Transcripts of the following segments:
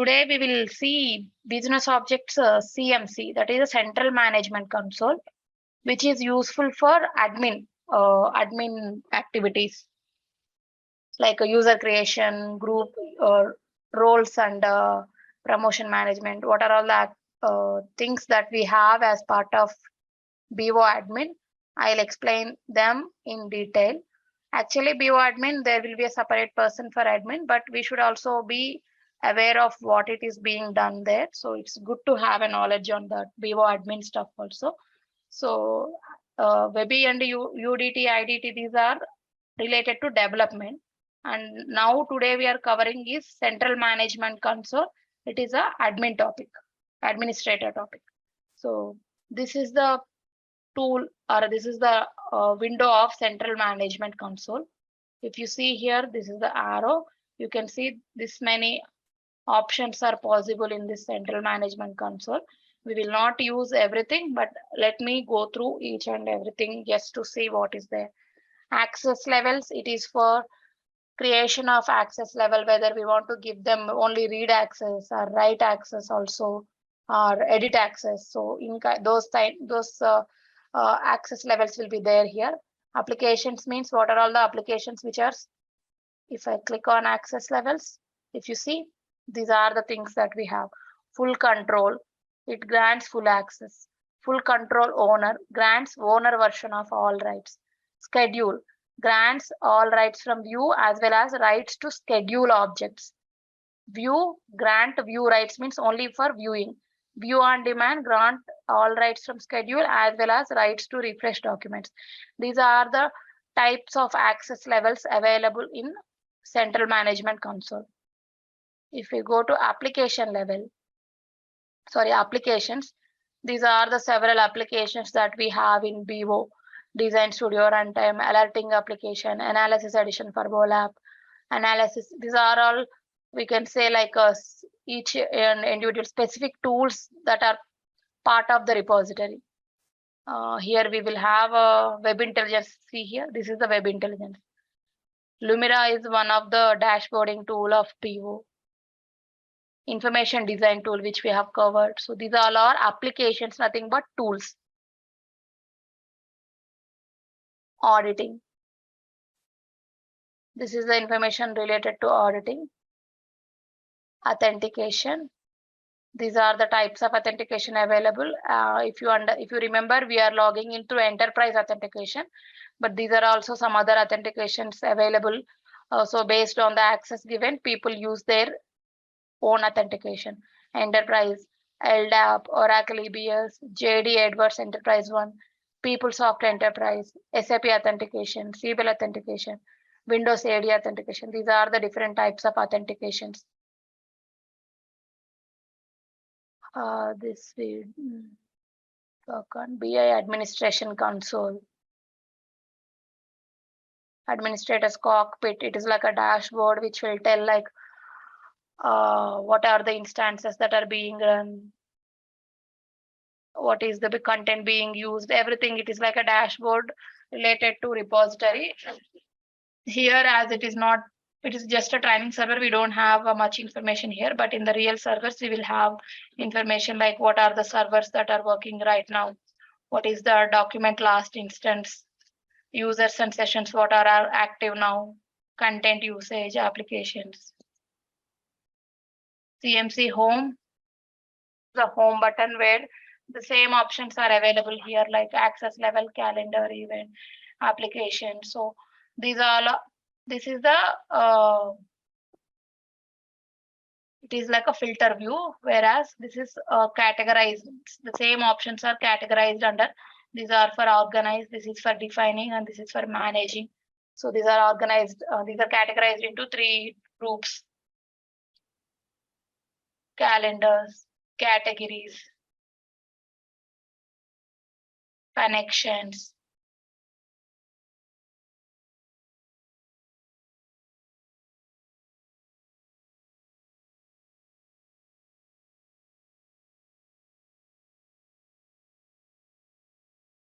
today we will see business objects CMC, that is a central management console, which is useful for admin activities like a user creation, group or roles and promotion management. What are all the things that we have as part of BO admin? I'll explain them in detail. Actually, BO admin, there will be a separate person for admin, but we should also be aware of what it is being done there. So it's good to have a knowledge on that BO admin stuff also. So WebI and UDT, IDT, these are related to development. And now today we are covering is central management console. It is a admin topic, administrator topic. So this is the tool, or this is the window of central management console. If you see here, this is the arrow. You can see this many options are possible in this central management console. We will not use everything, but let me go through each and everything just to see what is there. Access levels, it is for creation of access level, whether we want to give them only read access or write access also, or edit access. So in those access levels will be there here. Applications means what are all the applications which are, if I click on access levels, if you see, these are the things that we have. Full control, it grants full access. Full control owner grants owner version of all rights. Schedule grants all rights from view as well as rights to schedule objects. View, grant view rights means only for viewing. View on demand, grant all rights from schedule as well as rights to refresh documents. These are the types of access levels available in central management console. If we go to application level, applications, these are the several applications that we have in BO. Design Studio, Runtime, Alerting Application, Analysis Edition for OLAP, Analysis. These are all, we can say, like each individual specific tools that are part of the repository. Here we will have a Web Intelligence. See here, this is the Web Intelligence. Lumira is one of the dashboarding tool of BO. Information design tool, which we have covered. So these all are applications, nothing but tools. Auditing. This is the information related to auditing. Authentication. These are the types of authentication available. If you remember, we are logging into enterprise authentication, but these are also some other authentications available. So based on the access given, people use their own authentication. Enterprise, LDAP, Oracle EBS, JD Edwards Enterprise One, PeopleSoft Enterprise, SAP Authentication, Siebel Authentication, Windows AD Authentication. These are the different types of authentications. This we work on BI Administration Console. Administrator's cockpit. It is like a dashboard which will tell like what are the instances that are being run, what is the content being used, everything. It is like a dashboard related to repository. Here, as it is not, it is just a training server, we don't have much information here, but in the real servers, we will have information like what are the servers that are working right now, what is the document last instance, users and sessions, what are active now, content usage, applications. CMC home, the home button where the same options are available here, like access level, calendar, event, application. So these are all, this is the it is like a filter view, whereas this is categorized. The same options are categorized under. These are for organized, this is for defining, and this is for managing. So these are organized, these are categorized into 3 groups: calendars, categories, connections.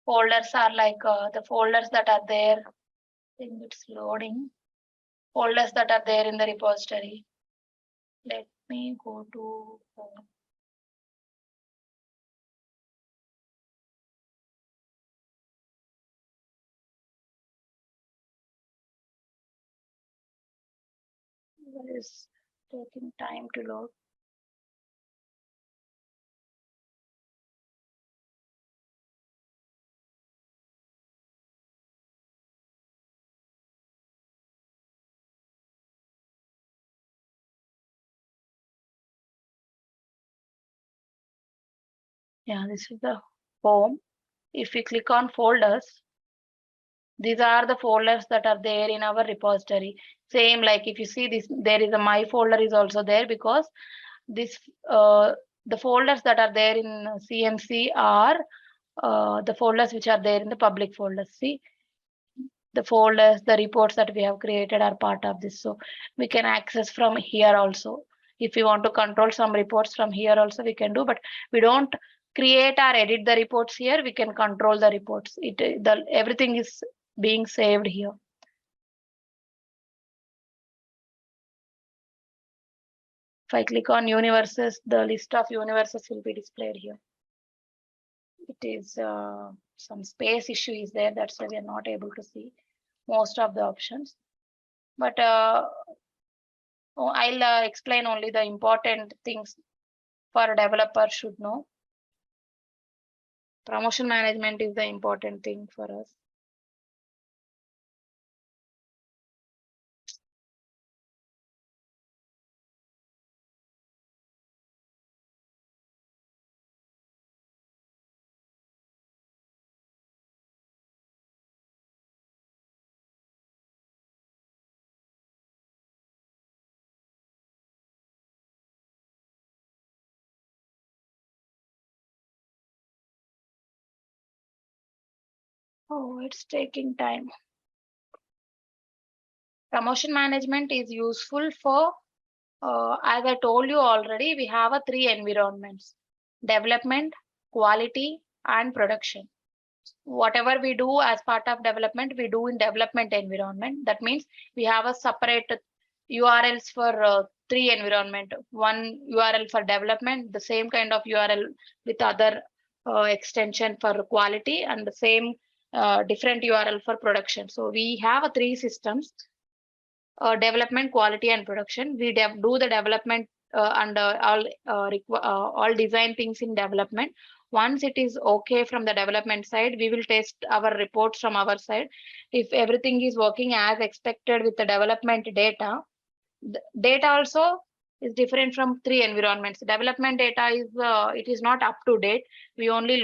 Folders are like the folders that are there. I think it's loading. Folders that are there in the repository. Let me go to home. It is taking time to load. Yeah, this is the home. If we click on folders, these are the folders that are there in our repository. Same like if you see this, there is a my folder is also there because this the folders that are there in CMC are the folders which are there in the public folders. See, the folders, the reports that we have created are part of this. So we can access from here also. If we want to control some reports from here also, we can do, but we don't create or edit the reports here. We can control the reports. Everything is being saved here. If I click on universes, the list of universes will be displayed here. It is some space issue is there. That's why we are not able to see most of the options. But I'll explain only the important things for a developer should know. Promotion management is the important thing for us. Oh, it's taking time. Promotion management is useful for, as I told you already, we have a 3 environments: development, quality, and production. Whatever we do as part of development, we do in development environment. That means we have a separate URLs for 3 environment. One URL for development, the same kind of URL with other extension for quality, and the same different URL for production. So we have a 3 systems: development, quality, and production. We do the development and all design things in development. Once it is okay from the development side, we will test our reports from our side. If everything is working as expected with the development data, the data also is different from 3 environments. Development data is it is not up to date. We only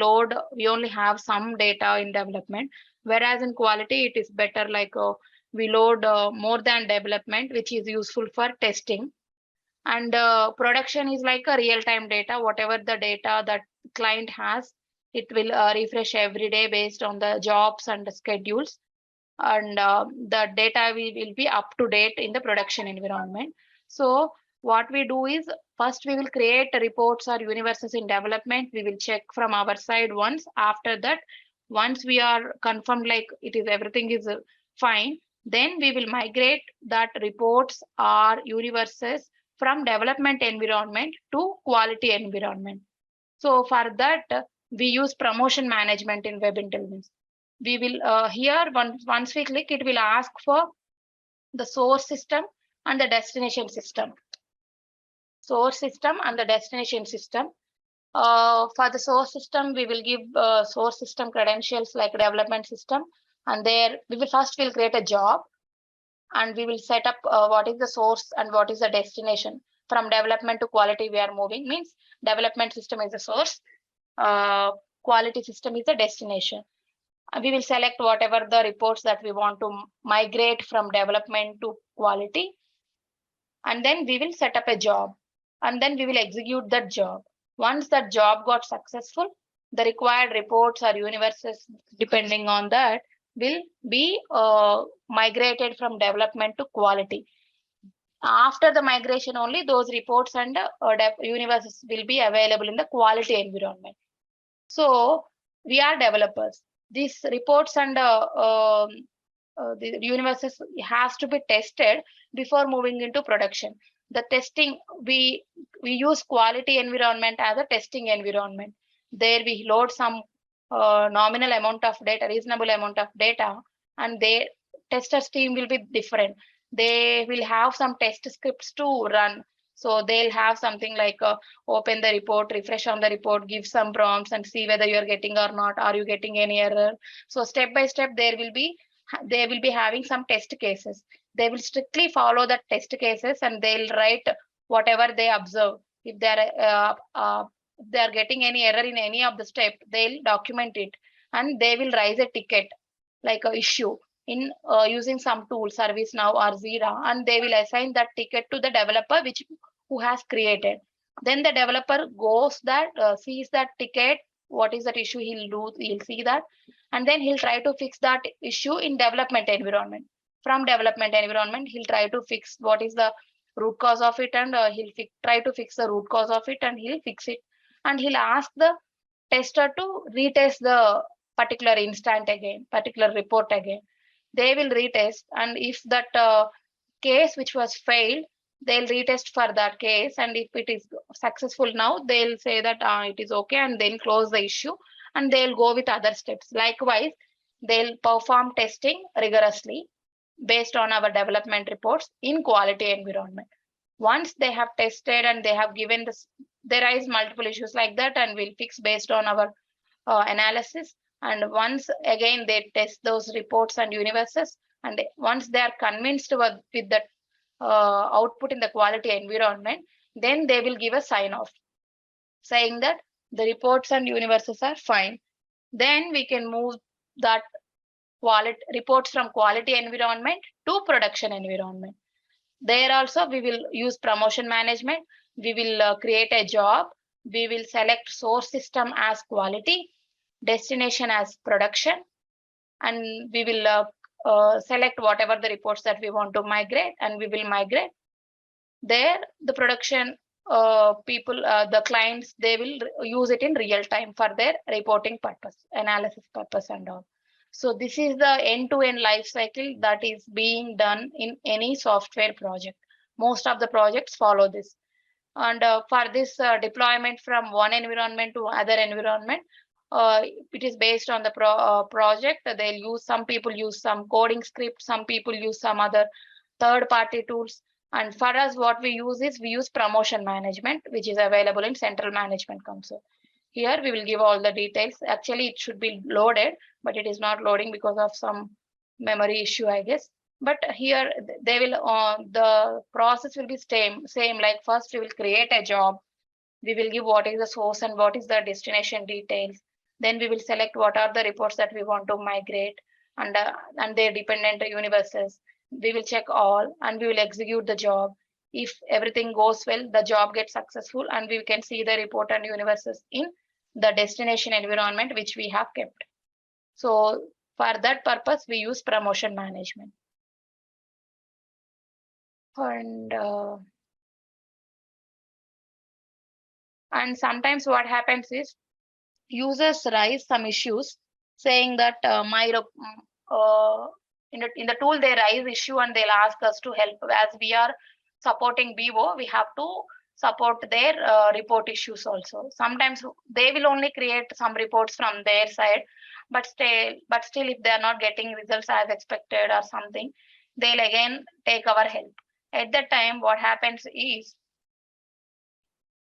have some data in development, whereas in quality it is better, like we load more than development, which is useful for testing. And production is like a real-time data. Whatever the data that client has, it will refresh every day based on the jobs and the schedules, and the data will be up to date in the production environment. So what we do is, first we will create reports or universes in development. We will check from our side once. After that, once we are confirmed like it is everything is fine, then we will migrate that reports or universes from development environment to quality environment. So for that, we use promotion management in web intelligence. We will here once we click, it will ask for the source system and the destination system. Source system and the destination system. For the source system, we will give source system credentials like development system, and there we will first will create a job, and we will set up what is the source and what is the destination. From development to quality, we are moving, means development system is the source, quality system is the destination. We will select whatever the reports that we want to migrate from development to quality, and then we will set up a job, and then we will execute that job. Once that job got successful, the required reports or universes, depending on that, will be migrated from development to quality. After the migration only, those reports and universes will be available in the quality environment. So we are developers. These reports and the universes has to be tested before moving into production. The testing, we use quality environment as a testing environment. There we load some nominal amount of data, reasonable amount of data, and the testers team will be different. They will have some test scripts to run. So they'll have something like open the report, refresh on the report, give some prompts and see whether you're getting or not. Are you getting any error? So step by step, they will be having some test cases. They will strictly follow the test cases and they'll write whatever they observe. If they are getting any error in any of the step, they'll document it and they will raise a ticket like a issue in using some tool, ServiceNow or Zira, and they will assign that ticket to the developer who has created. Then the developer goes that sees that ticket, what is that issue, he'll see that, and then he'll try to fix that issue in development environment. From development environment, he'll try to fix what is the root cause of it, and try to fix the root cause of it, and he'll fix it, and he'll ask the tester to retest the particular instant again, particular report again. They will retest, and if that case which was failed, they'll retest for that case, and if it is successful now, they'll say that it is okay, and then close the issue, and they'll go with other steps. Likewise, they'll perform testing rigorously based on our development reports in quality environment. Once they have tested and they have given this, there is multiple issues like that, and we'll fix based on our analysis. And once again they test those reports and universes, and once they are convinced with that output in the quality environment, then they will give a sign off saying that the reports and universes are fine. Then we can move that quality reports from quality environment to production environment. There also we will use promotion management. We will create a job. We will select source system as quality, destination as production, and we will select whatever the reports that we want to migrate, and we will migrate. There, the production people, the clients, they will use it in real time for their reporting purpose, analysis purpose and all. So this is the end-to-end life cycle that is being done in any software project. Most of the projects follow this. And for this deployment from one environment to other environment, it is based on the project. They'll use, some people use some coding script, some people use some other third-party tools. And for us, what we use promotion management, which is available in Central Management Console. Here we will give all the details. Actually, it should be loaded, but it is not loading because of some memory issue, I guess. But here they will, the process will be same. Like first we will create a job. We will give what is the source and what is the destination details. Then we will select what are the reports that we want to migrate and their dependent universes. We will check all and we will execute the job. If everything goes well, the job gets successful and we can see the report and universes in the destination environment which we have kept. So for that purpose, we use promotion management. And sometimes what happens is users raise some issues saying that in the tool they raise issue and they'll ask us to help. As we are supporting BO, we have to support their report issues also. Sometimes they will only create some reports from their side, but still if they are not getting results as expected or something, they'll again take our help. At that time, what happens is,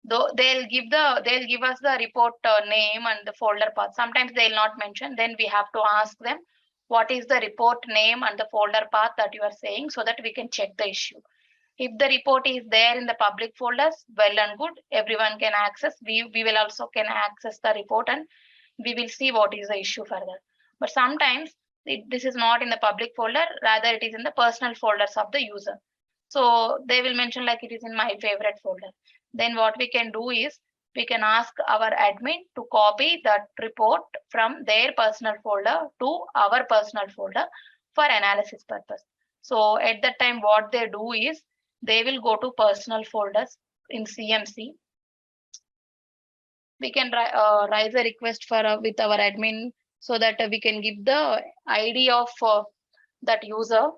though they'll give us the report name and the folder path. Sometimes they'll not mention. Then we have to ask them what is the report name and the folder path that you are saying, so that we can check the issue. If the report is there in the public folders, well and good, everyone can access. We will also can access the report and we will see what is the issue further. But sometimes this is not in the public folder, rather it is in the personal folders of the user. So they will mention like it is in my favorite folder. Then what we can do is we can ask our admin to copy that report from their personal folder to our personal folder for analysis purpose. So at that time, what they do is they will go to personal folders in CMC. We can raise a request for with our admin so that we can give the ID of that user.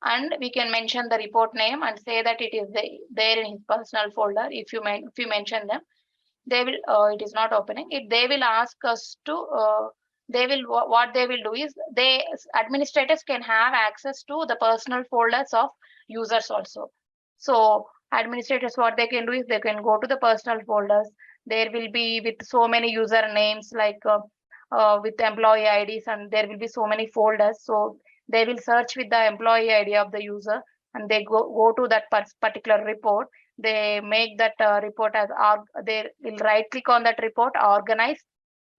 and we can mention the report name and say that it is there in his personal folder. If you mention them, they will it is not opening it. They will ask us to they will what they will do is administrators can have access to the personal folders of users also. So administrators, what they can do is they can go to the personal folders. There will be with so many user names, like with employee IDs, and there will be so many folders. So they will search with the employee ID of the user, and they go to that particular report. They make that report as they will right click on that report, organize.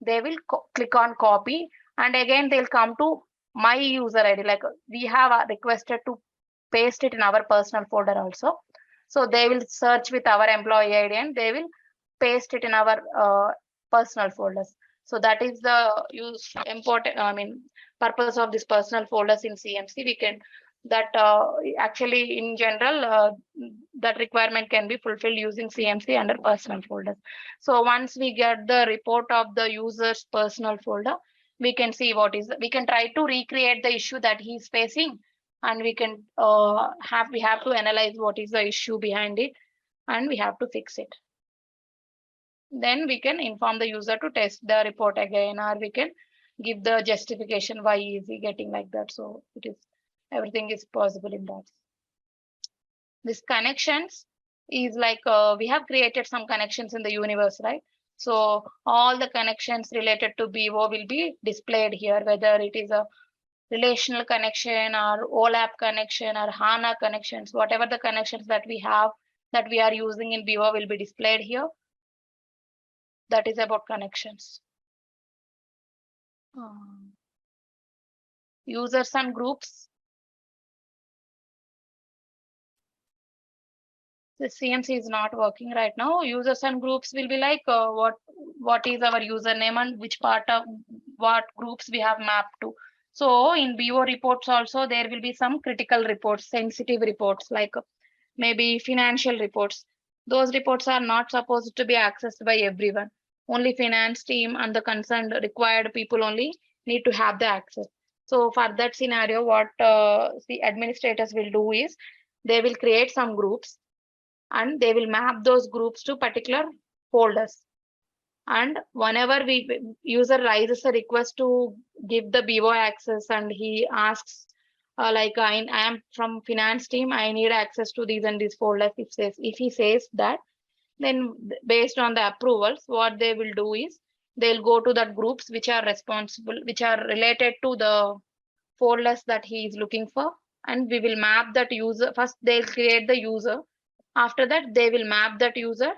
They will click on copy, and again they'll come to my user ID. Like we have requested to paste it in our personal folder also. So they will search with our employee ID and they will paste it in our personal folders. So that is the purpose of this personal folders in CMC. We can that actually in general that requirement can be fulfilled using CMC under personal folders. So once we get the report of the user's personal folder, we can see what is, we can try to recreate the issue that he's facing, and we can we have to analyze what is the issue behind it, and we have to fix it. Then we can inform the user to test the report again, or we can give the justification why is he getting like that. So it is, everything is possible in that. This connections is like we have created some connections in the universe, right? So all the connections related to BO will be displayed here, whether it is a relational connection or OLAP connection or HANA connections, whatever the connections that we have that we are using in BO will be displayed here. That is about connections. Users and groups. The CMC is not working right now. Users and groups will be like what is our username and which part of what groups we have mapped to. So in BO reports also there will be some critical reports, sensitive reports, like maybe financial reports. Those reports are not supposed to be accessed by everyone. Only finance team and the concerned required people only need to have the access. So for that scenario, what the administrators will do is they will create some groups and they will map those groups to particular folders. And whenever user raises a request to give the BO access and he asks like I am from finance team, I need access to these and these folders. If he says that, then based on the approvals, what they will do is they'll go to that groups which are responsible, which are related to the folders that he is looking for, and we will map that user. First they'll create the user. After that they will map that user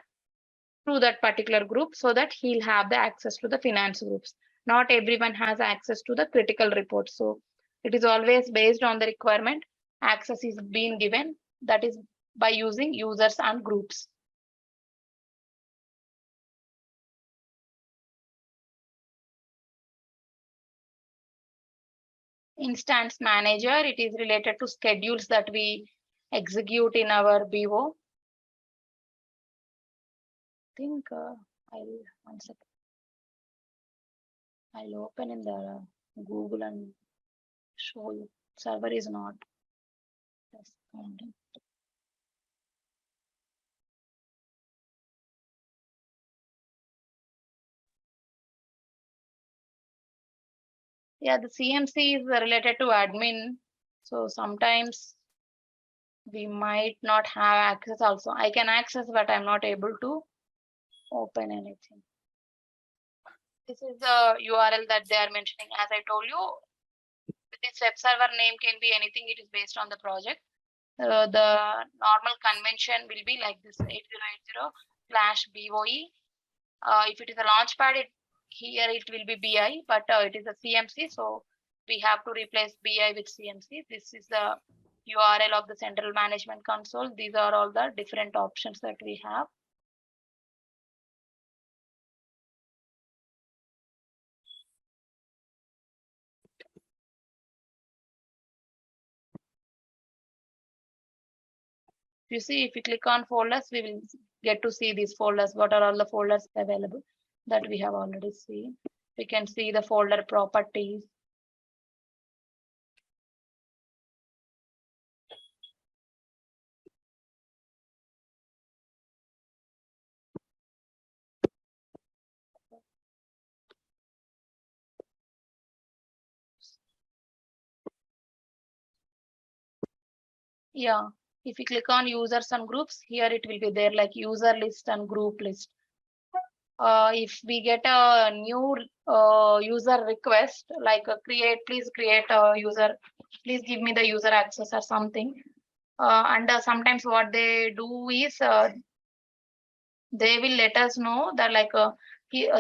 to that particular group so that he'll have the access to the finance groups. Not everyone has access to the critical reports. So it is always based on the requirement. Access is being given, that is by using users and groups. Instance manager, it is related to schedules that we execute in our BO. I think one second. I'll open in the Google and show you. Server is not responding. Yeah, the CMC is related to admin. So sometimes we might not have access also. I can access, but I'm not able to open anything. This is the URL that they are mentioning. As I told you, this web server name can be anything. It is based on the project. The normal convention will be like this 8080/BOE. If it is a launchpad, here it will be BI, but it is a CMC. So we have to replace BI with CMC. This is the URL of the central management console. These are all the different options that we have. You see, if you click on folders, we will get to see these folders. What are all the folders available that we have already seen? We can see the folder properties. Yeah, if you click on users and groups, here it will be there like user list and group list. If we get a new user request, like please create a user, please give me the user access or something. And sometimes what they do is they will let us know that like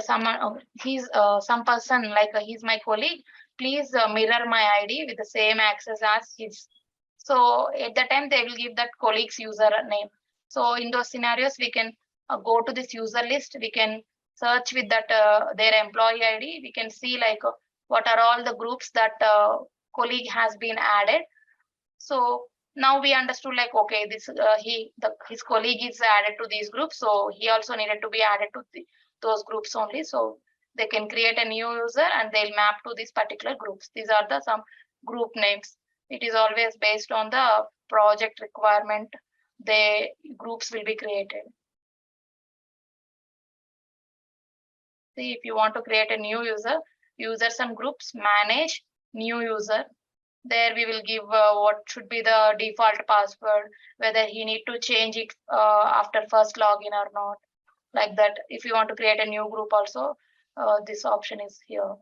some person like he's my colleague, please mirror my ID with the same access as his. So at the time they will give that colleague's username. So in those scenarios we can go to this user list, we can search with that their employee ID, we can see like what are all the groups that colleague has been added. So now we understood like, okay, his colleague is added to these groups, so he also needed to be added to those groups only. So they can create a new user and they'll map to these particular groups. These are the some group names. It is always based on the project requirement. The groups will be created. See, if you want to create a new user, users and groups, manage new user. There we will give what should be the default password, whether he need to change it after first login or not, like that. If you want to create a new group also, this option is here.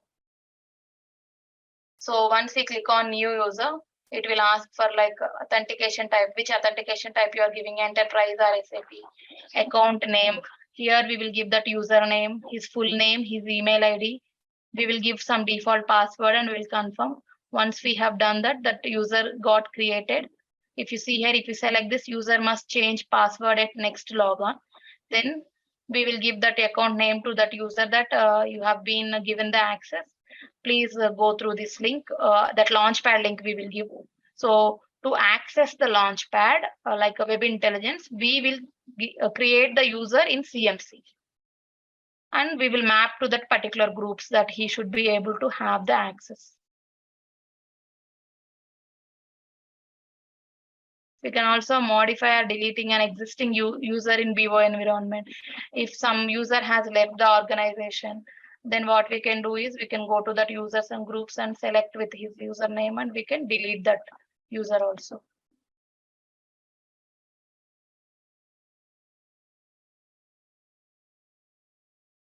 So once we click on new user, it will ask for like authentication type, which authentication type you are giving, enterprise or SAP, account name. Here we will give that username, his full name, his email ID. We will give some default password and we will confirm. Once we have done that, that user got created. If you see here, if you select this, user must change password at next logon. Then we will give that account name to that user that you have been given the access. Please go through this link, that launchpad link we will give. So to access the launchpad, like a web intelligence, we will create the user in CMC. And we will map to that particular groups that he should be able to have the access. We can also modify or deleting an existing user in BO environment. If some user has left the organization, then what we can do is we can go to that users and groups and select with his username and we can delete that user also.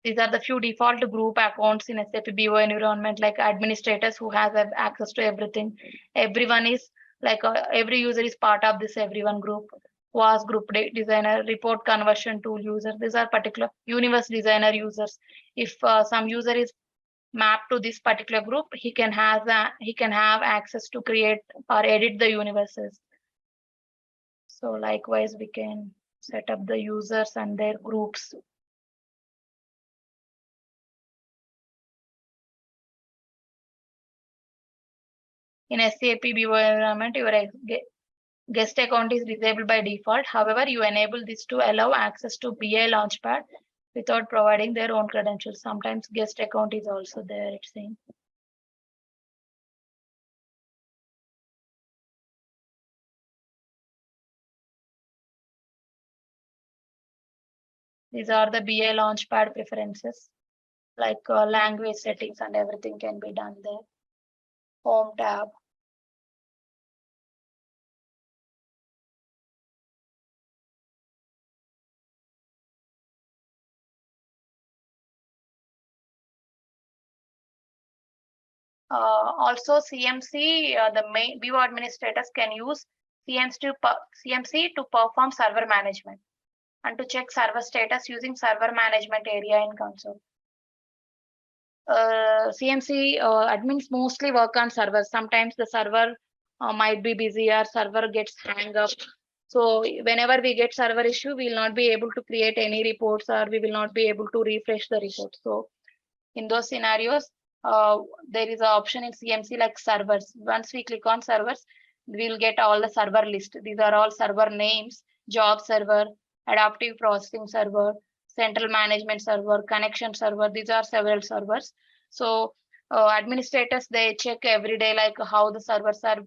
These are the few default group accounts in SAP BO environment, like administrators who has access to everything. Everyone is like every user is part of this everyone group. Was group designer, report conversion tool user. These are particular universe designer users. If some user is mapped to this particular group, he can have access to create or edit the universes. So likewise, we can set up the users and their groups. In SAP BO environment, your guest account is disabled by default. However, you enable this to allow access to BA Launchpad without providing their own credentials. Sometimes guest account is also there, it's saying. These are the BA Launchpad preferences, like language settings and everything can be done there. Home tab. Also CMC, the main BO administrators can use CMC to perform server management and to check server status using server management area in console. CMC admins mostly work on servers. Sometimes the server might be busy or server gets hang up. So whenever we get server issue, we will not be able to create any reports or we will not be able to refresh the report. So in those scenarios, there is an option in CMC like servers. Once we click on servers, we'll get all the server list. These are all server names: job server, adaptive processing server, central management server, connection server. These are several servers. So administrators, they check every day like how the servers are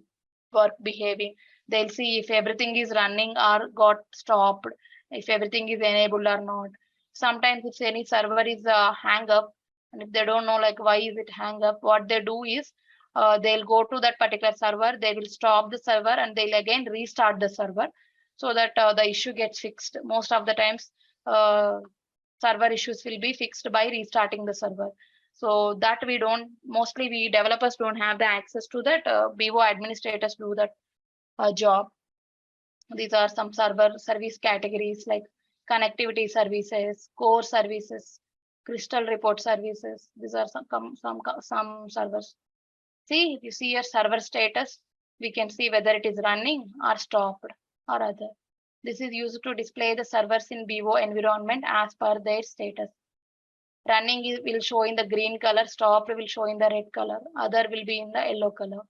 work behaving. They'll see if everything is running or got stopped, if everything is enabled or not. Sometimes if any server is hang up, and if they don't know like why is it hang up, what they do is they'll go to that particular server, they will stop the server and they'll again restart the server so that the issue gets fixed. Most of the times, server issues will be fixed by restarting the server. So that mostly we developers don't have the access to that. BO administrators do that job. These are some server service categories like connectivity services, core services, crystal report services. These are some servers. See, if you see your server status, we can see whether it is running or stopped or other. This is used to display the servers in BO environment as per their status. Running will show in the green color, stopped will show in the red color, other will be in the yellow color.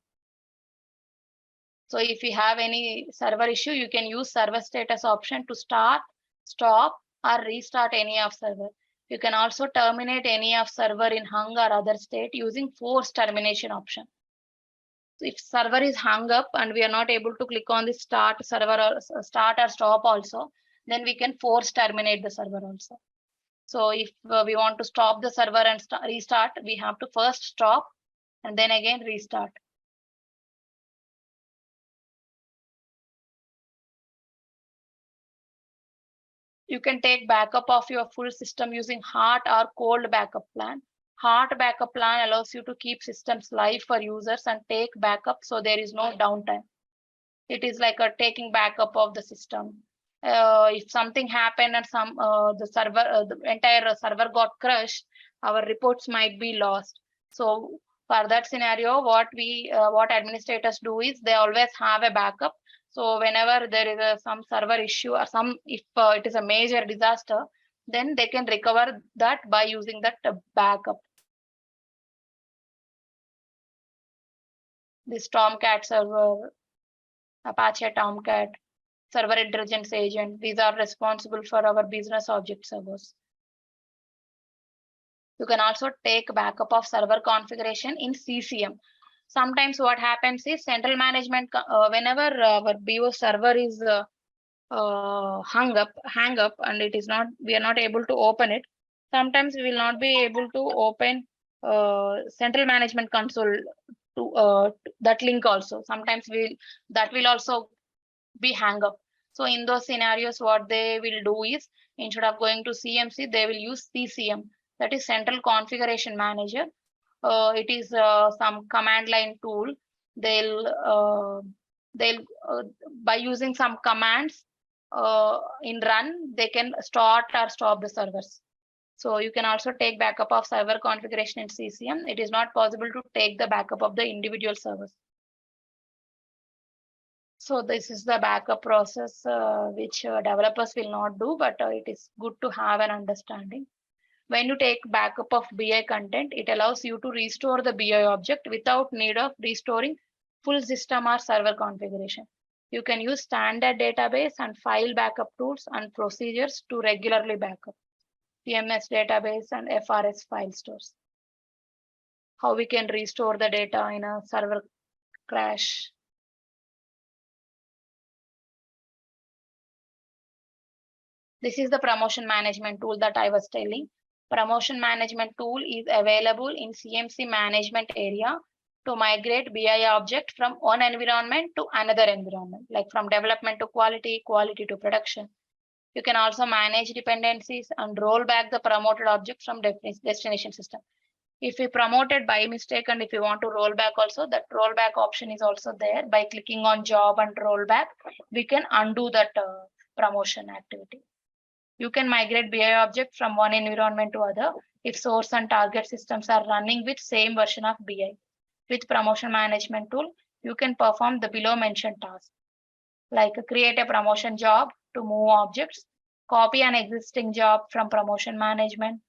So if you have any server issue, you can use server status option to start, stop, or restart any of server. You can also terminate any of server in hung or other state using force termination option. So if server is hung up and we are not able to click on the start server or start or stop also, then we can force terminate the server also. So if we want to stop the server and restart, we have to first stop and then again restart. You can take backup of your full system using hot or cold backup plan. Hot backup plan allows you to keep systems live for users and take backup so there is no downtime. It is like a taking backup of the system. If something happened and the entire server got crushed, our reports might be lost. So for that scenario, what administrators do is they always have a backup. So whenever there is some server issue or if it is a major disaster, then they can recover that by using that backup. This Tomcat server, Apache Tomcat, server intelligence agent, these are responsible for our business object servers. You can also take backup of server configuration in CCM. Sometimes what happens is central management, whenever our BO server is hang up and we are not able to open it. Sometimes we will not be able to open central management console to that link also. Sometimes that will also be hang up. So in those scenarios, what they will do is instead of going to CMC, they will use CCM, that is Central Configuration Manager. It is some command line tool. They'll by using some commands in run, they can start or stop the servers. So you can also take backup of server configuration in CCM. It is not possible to take the backup of the individual servers. So this is the backup process which developers will not do, but it is good to have an understanding. When you take backup of BI content, it allows you to restore the BI object without need of restoring full system or server configuration. You can use standard database and file backup tools and procedures to regularly backup. TMS database and FRS file stores. How we can restore the data in a server crash. This is the promotion management tool that I was telling. Promotion management tool is available in CMC management area to migrate BI object from one environment to another environment, like from development to quality, quality to production. You can also manage dependencies and roll back the promoted object from destination system. If we promoted by mistake and if we want to roll back also, that rollback option is also there. By clicking on job and rollback, we can undo that promotion activity. You can migrate BI object from one environment to other if source and target systems are running with same version of BI. With promotion management tool, you can perform the below mentioned tasks, like create a promotion job to move objects, copy an existing job from promotion management.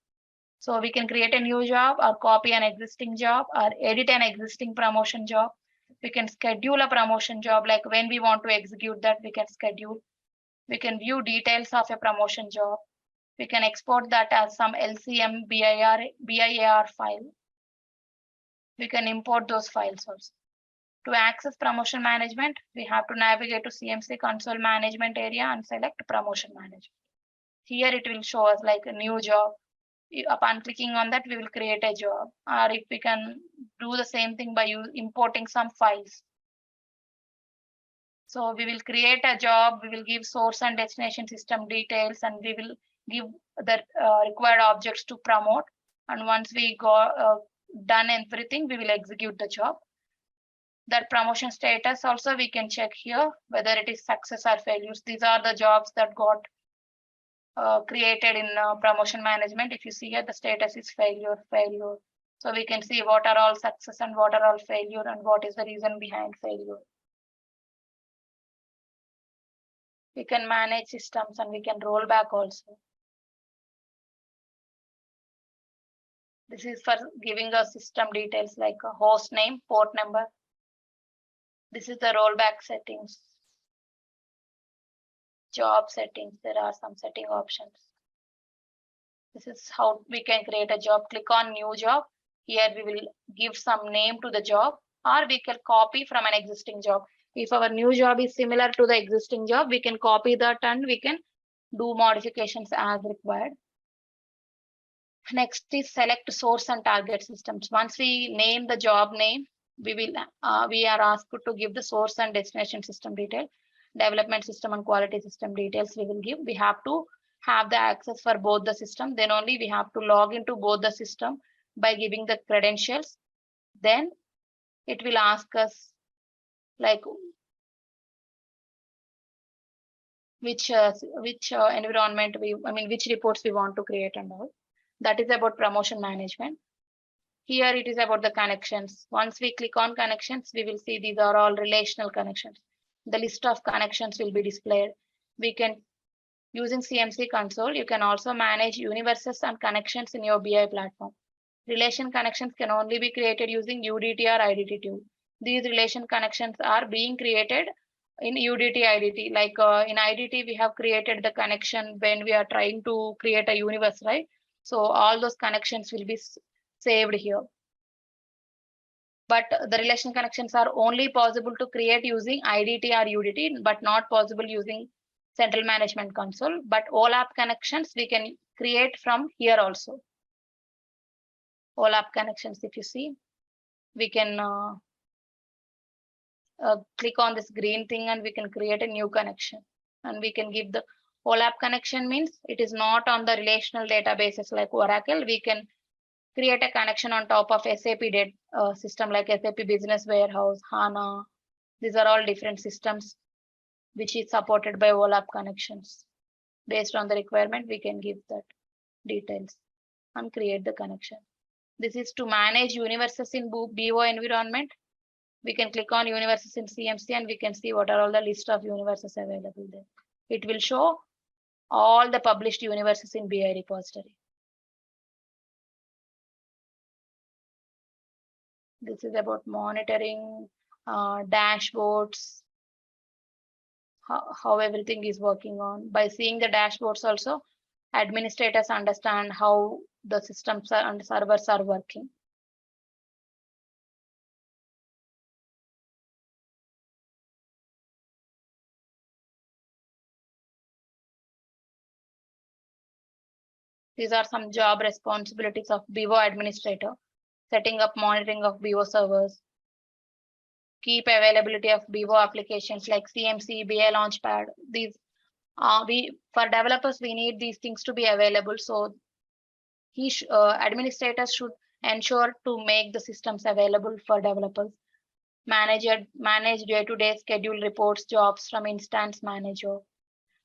So we can create a new job or copy an existing job or edit an existing promotion job. We can schedule a promotion job, like when we want to execute that, we can schedule. We can view details of a promotion job. We can export that as some LCM BIR file. We can import those files also. To access promotion management, we have to navigate to CMC console management area and select promotion management. Here it will show us like a new job. upon clicking on that, we will create a job. Or if we can do the same thing by importing some files. So we will create a job, we will give source and destination system details, and we will give the required objects to promote. And once we got done everything, we will execute the job. That promotion status also we can check here whether it is success or failures. These are the jobs that got created in promotion management. If you see here, the status is failure. So we can see what are all success and what are all failure and what is the reason behind failure. We can manage systems and we can roll back also. This is for giving us system details like a host name, port number. This is the rollback settings. Job settings, there are some setting options. This is how we can create a job. Click on new job. Here we will give some name to the job, or we can copy from an existing job. If our new job is similar to the existing job, we can copy that and we can do modifications as required. Next is select source and target systems. Once we name the job name, we are asked to give the source and destination system detail, development system and quality system details we will give. We have to have the access for both the system. Then only we have to log into both the system by giving the credentials. Then it will ask us like which environment which reports we want to create and all. That is about promotion management. Here it is about the connections. Once we click on connections, we will see these are all relational connections. The list of connections will be displayed. We can, using CMC console, you can also manage universes and connections in your BI platform. Relation connections can only be created using UDT or IDT tool. These relation connections are being created in UDT, IDT. Like in IDT, we have created the connection when we are trying to create a universe, right? So all those connections will be saved here. But the relation connections are only possible to create using IDT or UDT, but not possible using central management console. But OLAP connections we can create from here also. OLAP connections, if you see, we can click on this green thing and we can create a new connection. And we can give the OLAP connection means it is not on the relational databases like Oracle. We can create a connection on top of SAP system like SAP Business Warehouse, HANA. These are all different systems which is supported by OLAP connections. Based on the requirement, we can give that details and create the connection. This is to manage universes in BO environment. We can click on universes in CMC and we can see what are all the list of universes available there. It will show all the published universes in BI repository. This is about monitoring, dashboards, how everything is working on. By seeing the dashboards also, administrators understand how the systems and servers are working. These are some job responsibilities of BO administrator. Setting up monitoring of BO servers. Keep availability of BO applications like CMC, BI Launchpad. These for developers, we need these things to be available. So administrators should ensure to make the systems available for developers. Manage day-to-day schedule reports, jobs from instance manager.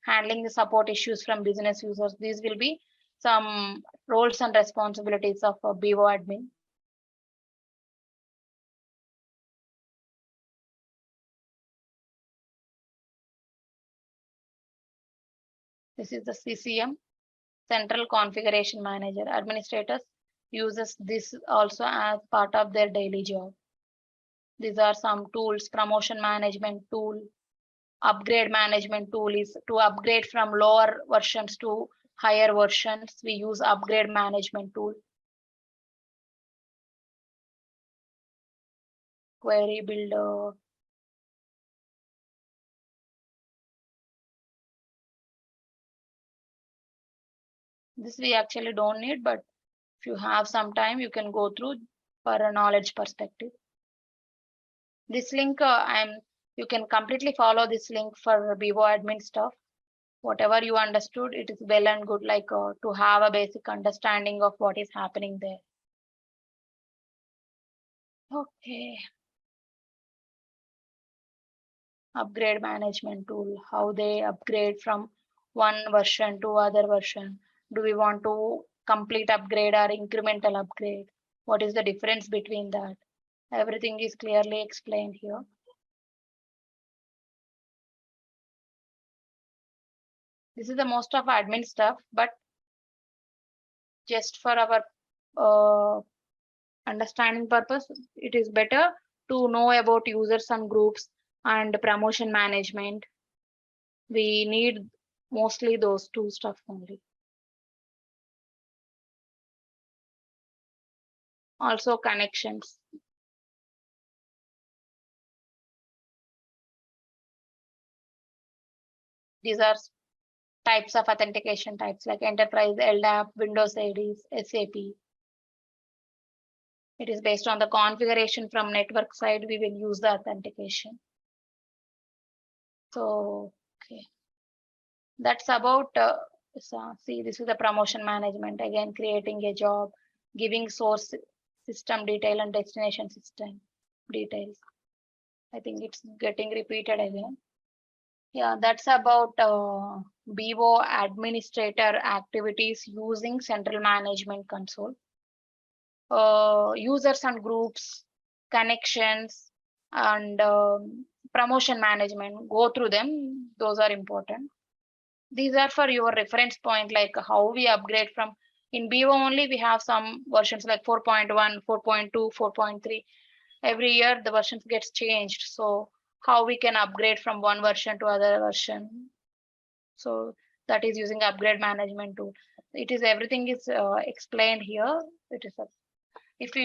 Handling the support issues from business users. These will be some roles and responsibilities of a BO admin. This is the CCM, Central Configuration Manager. Administrators uses this also as part of their daily job. These are some tools. Promotion management tool, upgrade management tool is to upgrade from lower versions to higher versions. We use upgrade management tool. Query builder. This we actually don't need, but If you have some time, you can go through for a knowledge perspective. This link, you can completely follow this link for BO admin stuff. Whatever you understood, it is well and good, like to have a basic understanding of what is happening there. Okay. Upgrade management tool, how they upgrade from one version to other version. Do we want to complete upgrade or incremental upgrade? What is the difference between that? Everything is clearly explained here. This is the most of admin stuff, but just for our understanding purpose, it is better to know about users and groups and promotion management. We need mostly those two stuff only. Also connections. These are types of authentication types like enterprise, LDAP, Windows IDs, SAP. It is based on the configuration from network side, we will use the authentication. So, okay. That's about, see, this is the promotion management. Again, creating a job, giving source system detail and destination system details. I think it's getting repeated again. Yeah, that's about BO administrator activities using central management console. Users and groups, connections, and promotion management. Go through them. Those are important. These are for your reference point, like how we upgrade from in BO only. We have some versions like 4.1, 4.2, 4.3. Every year the versions gets changed. So how we can upgrade from one version to other version. So that is using upgrade management tool. It is everything is explained here. It is a, if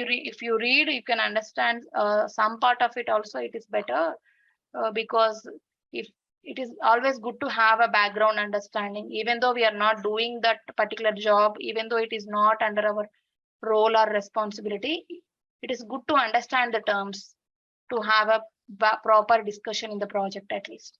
you read, you can understand some part of it. Also, it is better because if it is always good to have a background understanding, even though we are not doing that particular job, even though it is not under our role or responsibility, it is good to understand the terms to have a proper discussion in the project at least.